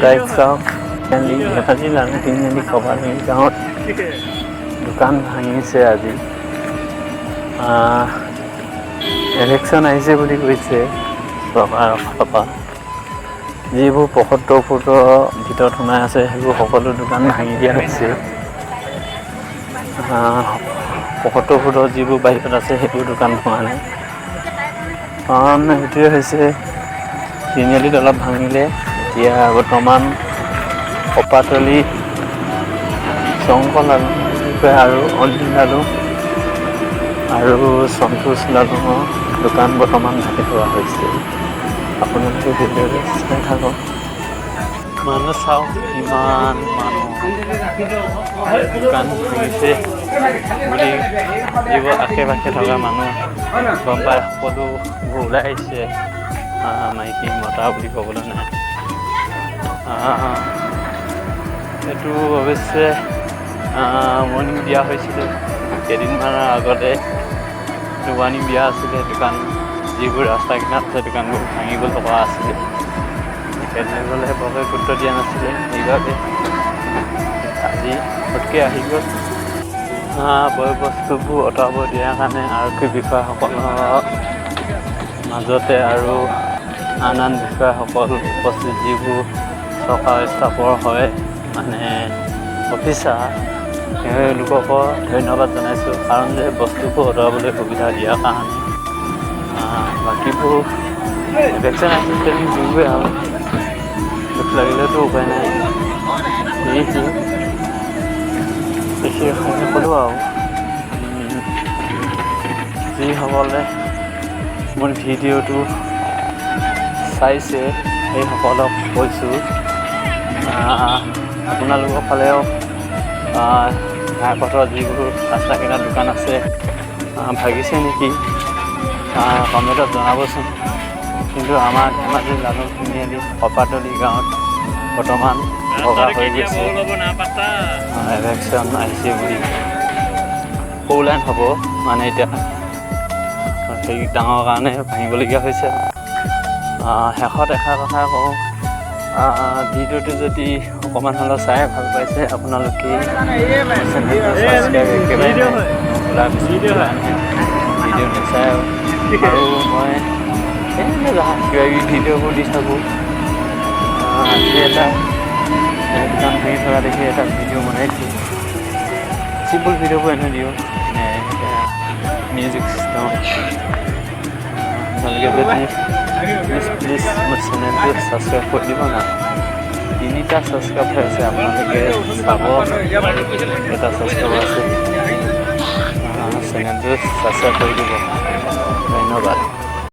Guys চাওক ধেমাজি লালু তিনিআলি কপালী গাঁৱত দোকান ভাঙিছে আজি। ইলেকশ্যন আহিছে বুলি কৈছে চৰকাৰৰ ফালৰ পৰা। যিবোৰ ৭৫ ফুটৰ ভিতৰত সোমাই আছে সেইবোৰ সকলো দোকান ভাঙি দিয়া হৈছে। ৭৫ ফুটৰ যিবোৰ বাহিৰত আছে সেইবোৰ দোকান ভঙা নাই। কাৰণ সেইটোৱে হৈছে তিনিআলিত অলপ ভাঙিলে। এতিয়া বৰ্তমান কপাতলি শংকৰ লালু আৰু অনিল লালু আৰু সন্তোষ লালুঙৰ দোকান বৰ্তমান ঢাকি থোৱা হৈছে। আপোনালোকে ভিডিঅ'টো চাই থাকক। মানুহ চাওক, ইমান মানুহ দোকান ভাঙিছে বুলি যিবোৰ আশে পাশে থকা মানুহ গম পাই সকলোবোৰ ওলাই আহিছে। মাইকী মতা বুলি ক'বলৈ নাই। এইটো অৱশ্যে ৱাৰ্ণিং দিয়া হৈছিলে কেইদিনমানৰ আগতে। ৱাৰ্ণিং দিয়া আছিলে দোকান যিবোৰ ৰাস্তা কিনাৰত আছে দোকানবোৰ ভাঙিব লগা আছিলে। তেতিয়াহ'লে বৰকৈ গুৰুত্ব দিয়া নাছিলে। সেইবাবে আজি ফটকৈ আহি গ'ল। বয় বস্তুবোৰ আঁতৰাব দিয়াৰ কাৰণে আৰক্ষী বিষয়াসকলৰ মাজতে আৰু আন বিষয়াসকল উপস্থিত, যিবোৰ চৰকাৰী ষ্টাফৰ হয় মানে অফিচাৰ, তেওঁলোককো ধন্যবাদ জনাইছোঁ। কাৰণ যে বস্তুবোৰ আঁতৰাবলৈ সুবিধা দিয়াৰ কাৰণে। বাকীবোৰ ভেকচিন আহিছে দিবই আৰু দুখ লাগিলেতো উপায় নাই। বিশেষ ক'লোঁ আৰু যিসকলে মোৰ ভিডিঅ'টো চাইছে সেইসকলক কৈছোঁ, আপোনালোকৰ ফালেও ঘাইপথৰ যিবোৰ ৰাস্তা কিনাৰ দোকান আছে ভাগিছে নেকি কমেণ্টত জনাবচোন। কিন্তু আমাৰ ধেমাজি লালু তিনিআলি কপাতলি গাঁৱত বৰ্তমান ভগা হৈ গৈছে। ইলেকশ্যন আহিছে বুলি ফ'ৰ লাইন হ'ব মানে এতিয়া সেই ডাঙৰ কাৰণে ভাঙিবলগীয়া হৈছে। শেষত এষাৰ কথা কওঁ, ভিডিঅ'টো যদি অকণমান হ'লেও চাই ভাল পাইছে আপোনালোকে ভিডিঅ' নাচায় আৰু মই কিবা কিবি ভিডিঅ'বোৰ দি থাকোঁ। আজি এটা দোকান ভাঙি থকা দেখি এটা ভিডিঅ' বনাইছোঁ। চিম্পল ভিডিঅ'বোৰ এনে দিওঁ মিউজিক চিষ্টেমত। আপোনালোকে যদি প্লিজ মোৰ চেনেলটো ছাবস্ক্ৰাইব কৰি দিব না। 3টা ছাবস্ক্ৰাইব হৈ আছে, আপোনালোকে চাব। এটা ছাবস্ক্ৰাইব আছে, চেনেলটো ছাবস্ক্ৰাইব কৰি দিব। ধন্যবাদ।